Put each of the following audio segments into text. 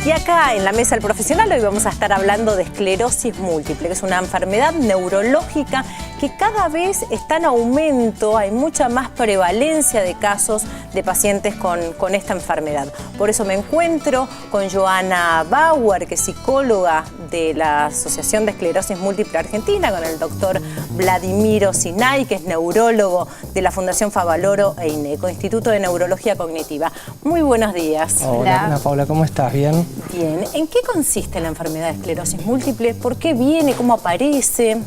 Y acá en la mesa del profesional hoy vamos a estar hablando de esclerosis múltiple, que es una enfermedad neurológica que cada vez está en aumento, hay mucha más prevalencia de casos de pacientes con esta enfermedad. Por eso me encuentro con Joana Bauer, que es psicóloga de la Asociación de Esclerosis Múltiple Argentina, con el doctor Vladimiro Sinay, que es neurólogo de la Fundación Favaloro e INECO, Instituto de Neurología Cognitiva. Muy buenos días. Hola, Ana Paula, ¿cómo estás? ¿Bien? Bien. ¿En qué consiste la enfermedad de esclerosis múltiple? ¿Por qué viene? ¿Cómo aparece?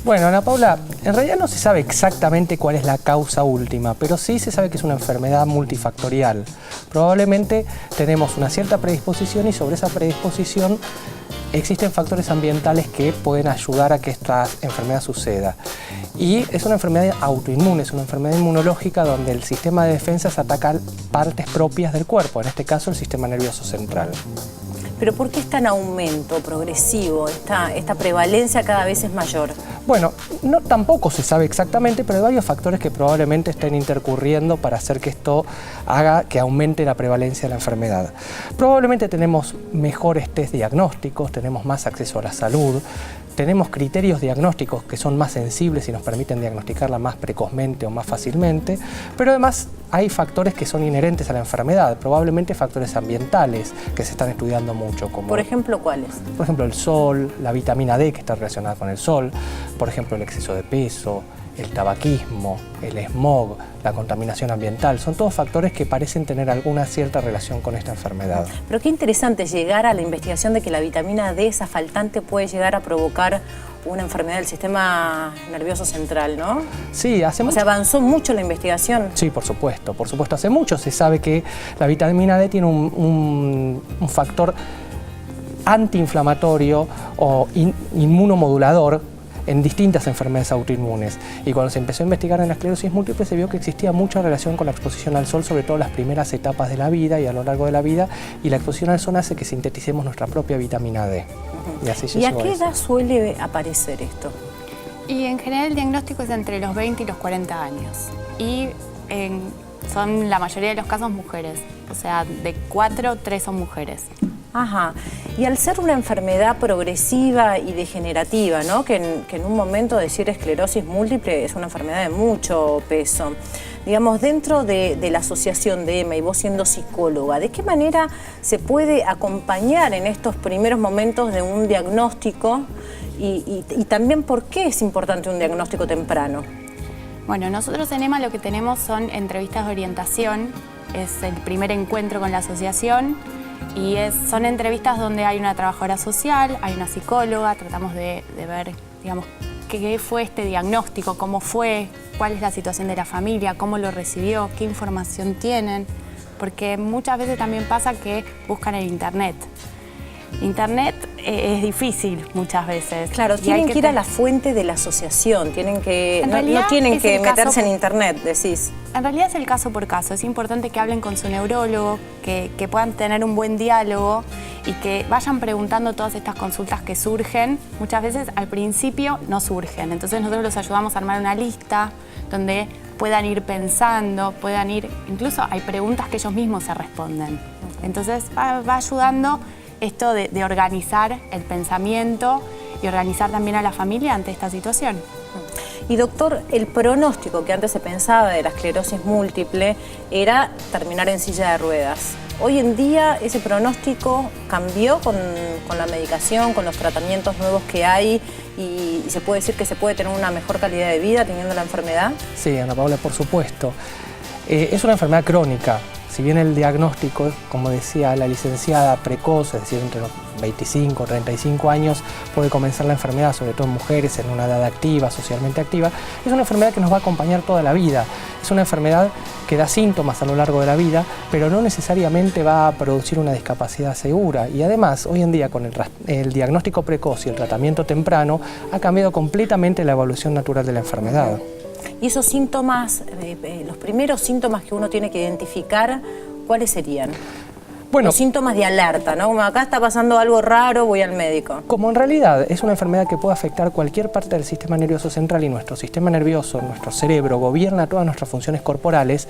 Bueno, Ana Paula, en realidad no se sabe exactamente cuál es la causa última, pero sí se sabe que es una enfermedad multifactorial. Probablemente tenemos una cierta predisposición y sobre esa predisposición existen factores ambientales que pueden ayudar a que esta enfermedad suceda. Y es una enfermedad autoinmune, es una enfermedad inmunológica donde el sistema de defensas ataca partes propias del cuerpo, en este caso el sistema nervioso central. ¿Pero por qué está en aumento progresivo? Esta prevalencia cada vez es mayor. Bueno, tampoco se sabe exactamente, pero hay varios factores que probablemente estén intercurriendo para hacer que esto haga que aumente la prevalencia de la enfermedad. Probablemente tenemos mejores test diagnósticos, tenemos más acceso a la salud, tenemos criterios diagnósticos que son más sensibles y nos permiten diagnosticarla más precozmente o más fácilmente, pero además hay factores que son inherentes a la enfermedad, probablemente factores ambientales que se están estudiando mucho. Como, ¿por ejemplo, cuáles? Por ejemplo, el sol, la vitamina D que está relacionada con el sol, por ejemplo, el exceso de peso, el tabaquismo, el smog, la contaminación ambiental, son todos factores que parecen tener alguna cierta relación con esta enfermedad. Pero qué interesante llegar a la investigación de que la vitamina D, esa faltante, puede llegar a provocar una enfermedad del sistema nervioso central, ¿no? Sí, O sea, avanzó mucho la investigación. Sí, por supuesto. Hace mucho se sabe que la vitamina D tiene un factor antiinflamatorio o inmunomodulador en distintas enfermedades autoinmunes. Y cuando se empezó a investigar en la esclerosis múltiple se vio que existía mucha relación con la exposición al sol, sobre todo en las primeras etapas de la vida y a lo largo de la vida, y la exposición al sol hace que sinteticemos nuestra propia vitamina D. ¿Y a qué edad suele aparecer esto? Y en general el diagnóstico es entre los 20 y los 40 años. Y son la mayoría de los casos mujeres. O sea, de 4, 3 son mujeres. Ajá. Y al ser una enfermedad progresiva y degenerativa, ¿no? que en un momento decir esclerosis múltiple es una enfermedad de mucho peso. Digamos, dentro de la asociación de EMA y vos siendo psicóloga, ¿de qué manera se puede acompañar en estos primeros momentos de un diagnóstico y también por qué es importante un diagnóstico temprano? Bueno, nosotros en EMA lo que tenemos son entrevistas de orientación, es el primer encuentro con la asociación. Y son entrevistas donde hay una trabajadora social, hay una psicóloga, tratamos de ver, digamos, qué fue este diagnóstico, cómo fue, cuál es la situación de la familia, cómo lo recibió, qué información tienen, porque muchas veces también pasa que buscan en Internet. Internet es difícil muchas veces. Claro, tienen que ir a la fuente de la asociación, no tienen que meterse en Internet, decís. En realidad es el caso por caso, es importante que hablen con su neurólogo, que puedan tener un buen diálogo y que vayan preguntando todas estas consultas que surgen. Muchas veces al principio no surgen, entonces nosotros los ayudamos a armar una lista donde puedan ir pensando, incluso hay preguntas que ellos mismos se responden. Entonces va ayudando esto de organizar el pensamiento y organizar también a la familia ante esta situación. Y doctor, el pronóstico que antes se pensaba de la esclerosis múltiple era terminar en silla de ruedas. Hoy en día ese pronóstico cambió con la medicación, con los tratamientos nuevos que hay y se puede decir que se puede tener una mejor calidad de vida teniendo la enfermedad. Sí, Ana Paula, por supuesto. Es una enfermedad crónica. Si bien el diagnóstico, como decía la licenciada, precoz, es decir, entre los 25 o 35 años puede comenzar la enfermedad, sobre todo en mujeres en una edad activa, socialmente activa, es una enfermedad que nos va a acompañar toda la vida. Es una enfermedad que da síntomas a lo largo de la vida, pero no necesariamente va a producir una discapacidad segura. Y además, hoy en día, con el diagnóstico precoz y el tratamiento temprano, ha cambiado completamente la evolución natural de la enfermedad. Y esos síntomas, los primeros síntomas que uno tiene que identificar, ¿cuáles serían? Bueno, los síntomas de alerta, ¿no? Como acá está pasando algo raro, voy al médico. Como en realidad es una enfermedad que puede afectar cualquier parte del sistema nervioso central y nuestro sistema nervioso, nuestro cerebro, gobierna todas nuestras funciones corporales,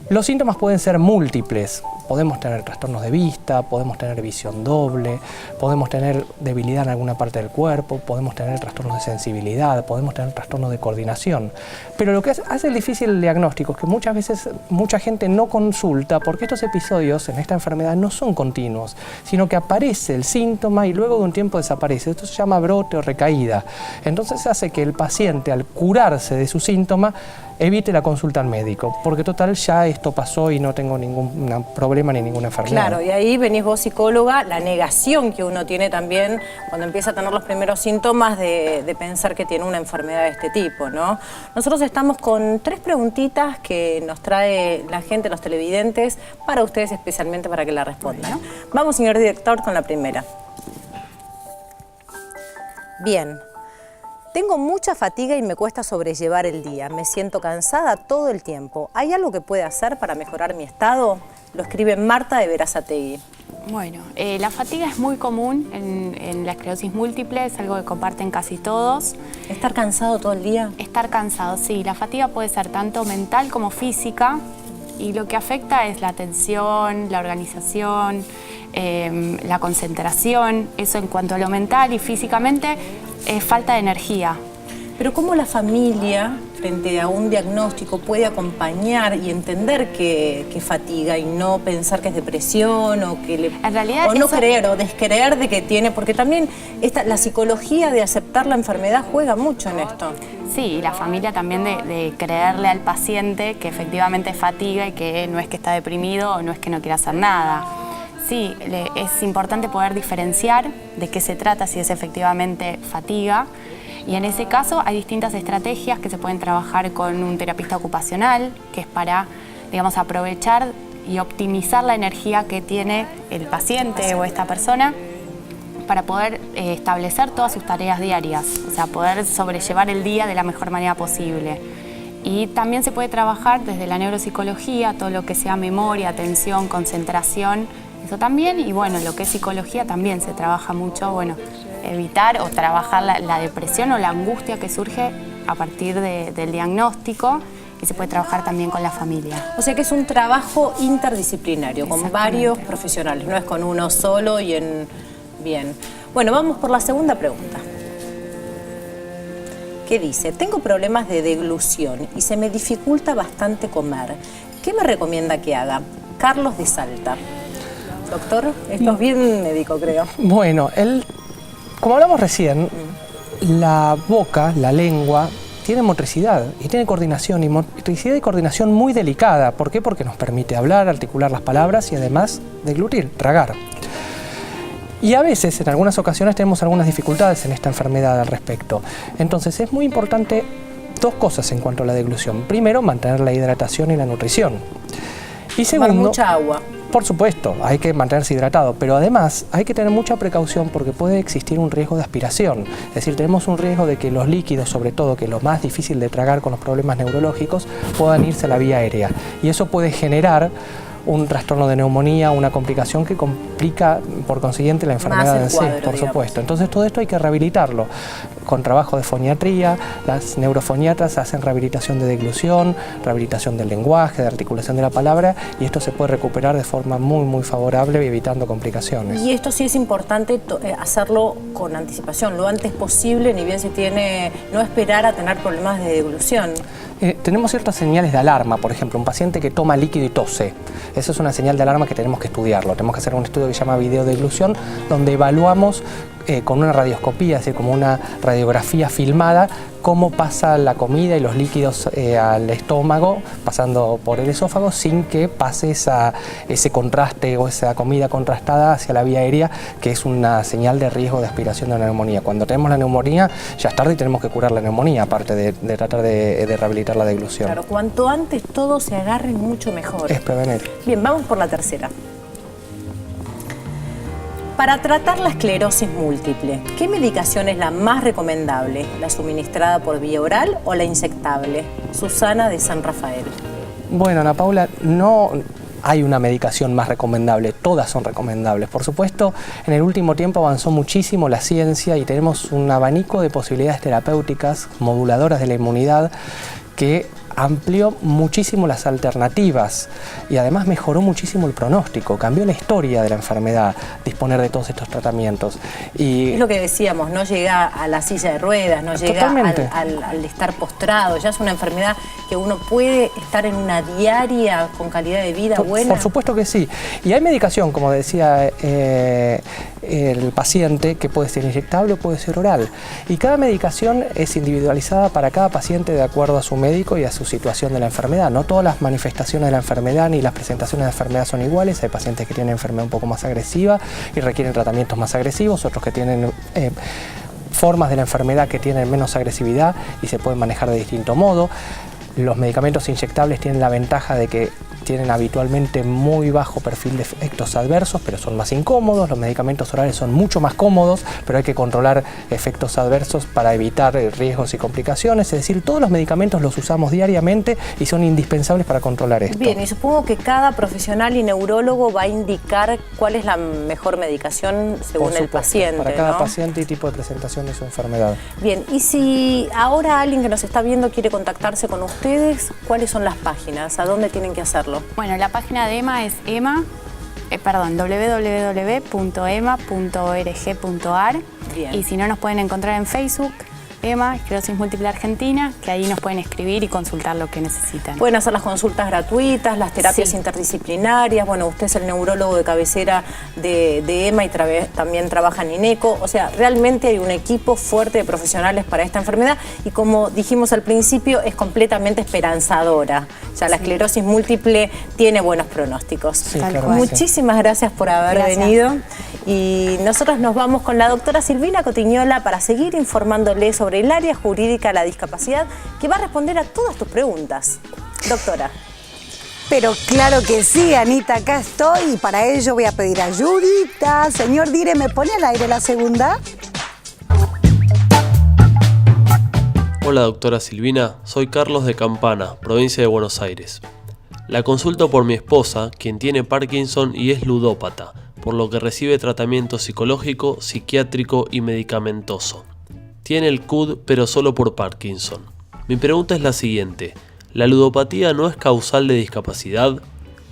los síntomas pueden ser múltiples. podemos tener trastornos de vista, podemos tener visión doble, podemos tener debilidad en alguna parte del cuerpo, podemos tener trastornos de sensibilidad, podemos tener trastornos de coordinación. Pero lo que hace difícil el diagnóstico es que muchas veces mucha gente no consulta porque estos episodios en esta enfermedad no son continuos, sino que aparece el síntoma y luego de un tiempo desaparece. Esto se llama brote o recaída. Entonces hace que el paciente, al curarse de su síntoma, evite la consulta al médico, porque total ya esto pasó y no tengo ningún problema ni ninguna enfermedad. Claro, y ahí venís vos, psicóloga, la negación que uno tiene también cuando empieza a tener los primeros síntomas de pensar que tiene una enfermedad de este tipo, ¿no? Nosotros estamos con 3 preguntitas que nos trae la gente, los televidentes, para ustedes especialmente para que la respondan. Vamos, señor director, con la primera. Bien. Tengo mucha fatiga y me cuesta sobrellevar el día. Me siento cansada todo el tiempo. ¿Hay algo que pueda hacer para mejorar mi estado? Lo escribe Marta de Berazategui. Bueno, la fatiga es muy común en la esclerosis múltiple, es algo que comparten casi todos. ¿Estar cansado todo el día? Estar cansado, sí. La fatiga puede ser tanto mental como física y lo que afecta es la atención, la organización, la concentración. Eso en cuanto a lo mental y físicamente es falta de energía. Pero ¿cómo la familia, frente a un diagnóstico, puede acompañar y entender que fatiga y no pensar que es depresión o que en realidad o no creer o descreer de que tiene? Porque también la psicología de aceptar la enfermedad juega mucho en esto. Sí, y la familia también de creerle al paciente que efectivamente es fatiga y que no es que está deprimido o no es que no quiere hacer nada. Sí, es importante poder diferenciar de qué se trata, si es efectivamente fatiga. Y en ese caso hay distintas estrategias que se pueden trabajar con un terapista ocupacional, que es para, digamos, aprovechar y optimizar la energía que tiene el paciente o esta persona para poder establecer todas sus tareas diarias, o sea, poder sobrellevar el día de la mejor manera posible. Y también se puede trabajar desde la neuropsicología, todo lo que sea memoria, atención, concentración, eso también. Y bueno, lo que es psicología también se trabaja mucho, bueno, evitar o trabajar la depresión o la angustia que surge a partir del diagnóstico, y se puede trabajar también con la familia. O sea que es un trabajo interdisciplinario, con varios profesionales, no es con uno solo y en... Bien. Bueno, vamos por la segunda pregunta. ¿Qué dice? Tengo problemas de deglución y se me dificulta bastante comer. ¿Qué me recomienda que haga? Carlos de Salta. Doctor, esto es bien médico, creo. Bueno, como hablamos recién, la boca, la lengua, tiene motricidad y tiene coordinación, y motricidad y coordinación muy delicada. ¿Por qué? Porque nos permite hablar, articular las palabras y además deglutir, tragar. Y a veces, en algunas ocasiones, tenemos algunas dificultades en esta enfermedad al respecto. Entonces es muy importante 2 cosas en cuanto a la deglución. Primero, mantener la hidratación y la nutrición. Y segundo, tomar mucha agua. Por supuesto, hay que mantenerse hidratado, pero además hay que tener mucha precaución porque puede existir un riesgo de aspiración. Es decir, tenemos un riesgo de que los líquidos, sobre todo, que es lo más difícil de tragar con los problemas neurológicos, puedan irse a la vía aérea. Y eso puede generar un trastorno de neumonía, una complicación que complica por consiguiente la enfermedad en sí, por supuesto. Entonces todo esto hay que rehabilitarlo con trabajo de foniatría. Las neurofoniatras hacen rehabilitación de deglución, rehabilitación del lenguaje, de articulación de la palabra, y esto se puede recuperar de forma muy favorable, evitando complicaciones. Y esto sí es importante hacerlo con anticipación, lo antes posible, ni bien se tiene, no esperar a tener problemas de deglución. Tenemos ciertas señales de alarma, por ejemplo, un paciente que toma líquido y tose. Eso es una señal de alarma que tenemos que estudiarlo. Tenemos que hacer un estudio que se llama videodeglución, donde evaluamos con una radioscopía, es decir, como una radiografía filmada, cómo pasa la comida y los líquidos al estómago, pasando por el esófago, sin que pase ese contraste o esa comida contrastada hacia la vía aérea, que es una señal de riesgo de aspiración de la neumonía. Cuando tenemos la neumonía, ya es tarde y tenemos que curar la neumonía, aparte de tratar de rehabilitar la deglución. Claro, cuanto antes todo se agarre, mucho mejor. Es prevenir. Bien, vamos por la tercera. Para tratar la esclerosis múltiple, ¿qué medicación es la más recomendable? ¿La suministrada por vía oral o la inyectable? Susana de San Rafael. Bueno, Ana Paula, no hay una medicación más recomendable, todas son recomendables. Por supuesto, en el último tiempo avanzó muchísimo la ciencia y tenemos un abanico de posibilidades terapéuticas, moduladoras de la inmunidad, que amplió muchísimo las alternativas y además mejoró muchísimo el pronóstico, cambió la historia de la enfermedad, disponer de todos estos tratamientos. Y es lo que decíamos, no llega a la silla de ruedas, no llega al estar postrado, ya es una enfermedad que uno puede estar en una diaria con calidad de vida buena. Por supuesto que sí. Y hay medicación, como decía el paciente, que puede ser inyectable o puede ser oral. Y cada medicación es individualizada para cada paciente de acuerdo a su médico y a su situación de la enfermedad. No todas las manifestaciones de la enfermedad ni las presentaciones de la enfermedad son iguales. Hay pacientes que tienen enfermedad un poco más agresiva y requieren tratamientos más agresivos, otros que tienen formas de la enfermedad que tienen menos agresividad y se pueden manejar de distinto modo. Los medicamentos inyectables tienen la ventaja de que tienen habitualmente muy bajo perfil de efectos adversos, pero son más incómodos. Los medicamentos orales son mucho más cómodos, pero hay que controlar efectos adversos para evitar riesgos y complicaciones. Es decir, todos los medicamentos los usamos diariamente y son indispensables para controlar esto. Bien, y supongo que cada profesional y neurólogo va a indicar cuál es la mejor medicación según el paciente, para cada ¿no? paciente y tipo de presentación de su enfermedad. Bien, y si ahora alguien que nos está viendo quiere contactarse con ustedes, ¿cuáles son las páginas? ¿A dónde tienen que hacerlo? Bueno, la página de EMA es www.ema.org.ar. Y si no, nos pueden encontrar en Facebook, EMA, Esclerosis Múltiple Argentina, que ahí nos pueden escribir y consultar lo que necesitan. Pueden hacer las consultas gratuitas, las terapias interdisciplinarias. Bueno, usted es el neurólogo de cabecera de EMA y también trabaja en INECO. O sea, realmente hay un equipo fuerte de profesionales para esta enfermedad y, como dijimos al principio, es completamente esperanzadora. Ya la esclerosis múltiple tiene buenos pronósticos. Sí, claro, muchísimas gracias por haber venido. Y nosotros nos vamos con la doctora Silvina Cotignola para seguir informándole sobre el área jurídica de la discapacidad, que va a responder a todas tus preguntas. Doctora. Pero claro que sí, Anita, acá estoy y para ello voy a pedir ayudita. Señor Dire, ¿me pone al aire la segunda? Hola doctora Silvina, soy Carlos de Campana, provincia de Buenos Aires. La consulto por mi esposa, quien tiene Parkinson y es ludópata, por lo que recibe tratamiento psicológico, psiquiátrico y medicamentoso. Tiene el CUD, pero solo por Parkinson. Mi pregunta es la siguiente: ¿la ludopatía no es causal de discapacidad?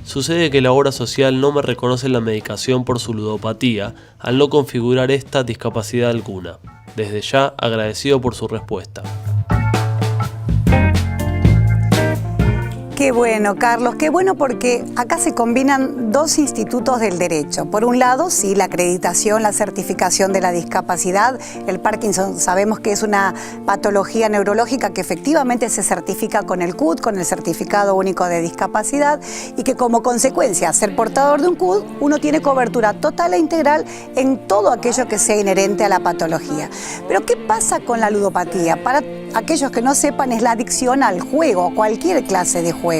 Sucede que la obra social no me reconoce la medicación por su ludopatía, al no configurar esta discapacidad alguna. Desde ya, agradecido por su respuesta. Qué bueno, Carlos, qué bueno, porque acá se combinan dos institutos del derecho. Por un lado, sí, la acreditación, la certificación de la discapacidad. El Parkinson sabemos que es una patología neurológica que efectivamente se certifica con el CUD, con el Certificado Único de Discapacidad, y que como consecuencia, ser portador de un CUD, uno tiene cobertura total e integral en todo aquello que sea inherente a la patología. Pero ¿qué pasa con la ludopatía? Para aquellos que no sepan, es la adicción al juego, cualquier clase de juego.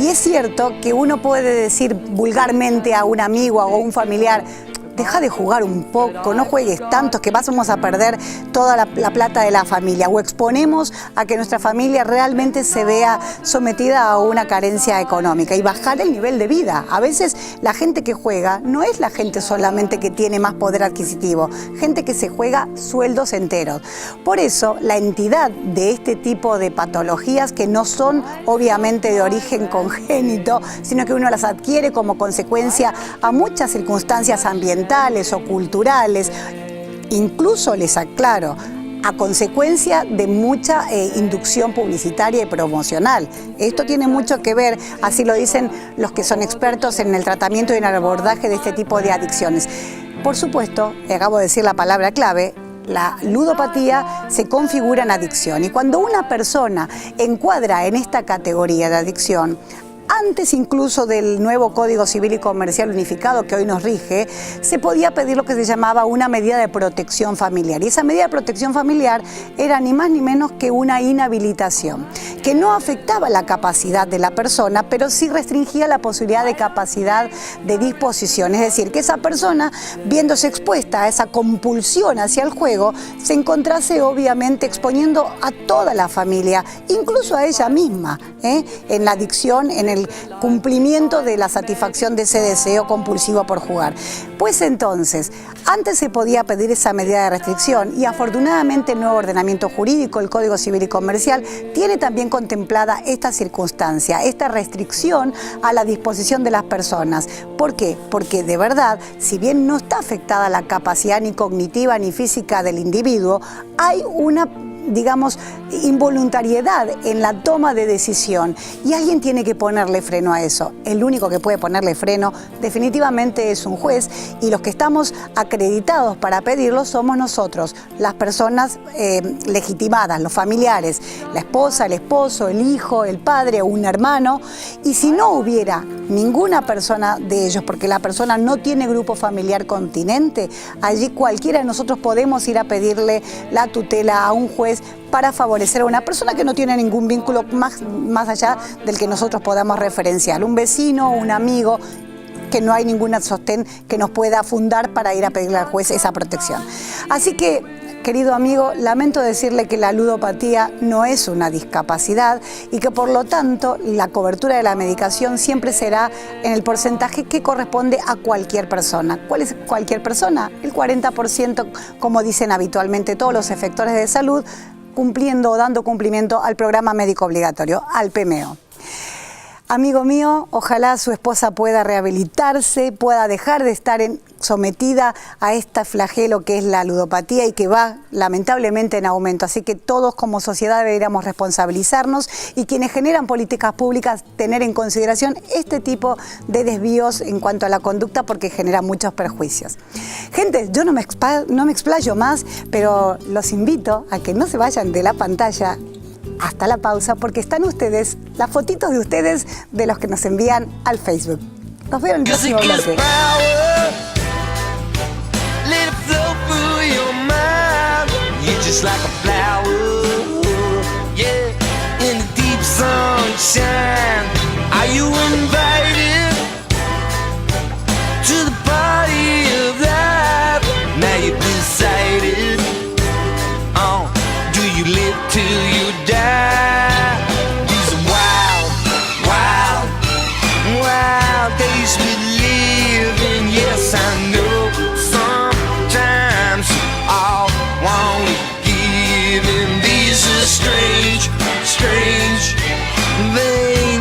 Y es cierto que uno puede decir vulgarmente a un amigo o a un familiar: deja de jugar un poco, no juegues tanto, que vamos a perder toda la plata de la familia, o exponemos a que nuestra familia realmente se vea sometida a una carencia económica, y bajar el nivel de vida. A veces la gente que juega no es la gente solamente que tiene más poder adquisitivo, gente que se juega sueldos enteros. Por eso la entidad de este tipo de patologías, que no son obviamente de origen congénito, sino que uno las adquiere como consecuencia a muchas circunstancias ambientales o culturales, incluso les aclaro, a consecuencia de mucha inducción publicitaria y promocional. Esto tiene mucho que ver, así lo dicen los que son expertos en el tratamiento y en el abordaje de este tipo de adicciones. Por supuesto, acabo de decir la palabra clave, la ludopatía se configura en adicción, y cuando una persona encuadra en esta categoría de adicción, antes incluso del nuevo Código Civil y Comercial Unificado que hoy nos rige, se podía pedir lo que se llamaba una medida de protección familiar. Y esa medida de protección familiar era ni más ni menos que una inhabilitación, que no afectaba la capacidad de la persona, pero sí restringía la posibilidad de capacidad de disposición. Es decir, que esa persona, viéndose expuesta a esa compulsión hacia el juego, se encontrase obviamente exponiendo a toda la familia, incluso a ella misma, en la adicción, en el el cumplimiento de la satisfacción de ese deseo compulsivo por jugar. Pues entonces, antes se podía pedir esa medida de restricción y afortunadamente el nuevo ordenamiento jurídico, el Código Civil y Comercial, tiene también contemplada esta circunstancia, esta restricción a la disposición de las personas. ¿Por qué? Porque de verdad, si bien no está afectada la capacidad ni cognitiva ni física del individuo, hay una, digamos, involuntariedad en la toma de decisión y alguien tiene que ponerle freno a eso. El único que puede ponerle freno definitivamente es un juez y los que estamos acreditados para pedirlo somos nosotros, las personas legitimadas, los familiares, la esposa, el esposo, el hijo, el padre o un hermano. Y si no hubiera ninguna persona de ellos, porque la persona no tiene grupo familiar continente, allí cualquiera de nosotros podemos ir a pedirle la tutela a un juez para favorecer a una persona que no tiene ningún vínculo más allá del que nosotros podamos referenciar, un vecino, un amigo, que no hay ningún sostén que nos pueda fundar para ir a pedirle al juez esa protección. Así que, querido amigo, lamento decirle que la ludopatía no es una discapacidad y que por lo tanto la cobertura de la medicación siempre será en el porcentaje que corresponde a cualquier persona. ¿Cuál es cualquier persona? El 40%, como dicen habitualmente todos los efectores de salud, cumpliendo o dando cumplimiento al programa médico obligatorio, al PMO. Amigo mío, ojalá su esposa pueda rehabilitarse, pueda dejar de estar sometida a este flagelo que es la ludopatía y que va lamentablemente en aumento. Así que todos como sociedad deberíamos responsabilizarnos y quienes generan políticas públicas tener en consideración este tipo de desvíos en cuanto a la conducta porque genera muchos perjuicios. Gente, yo no me explayo más, pero los invito a que no se vayan de la pantalla hasta la pausa porque están ustedes, las fotitos de ustedes de los que nos envían al Facebook. Los veo en el próximo bloque. Just like a flower, yeah, in the deep sunshine. Are you in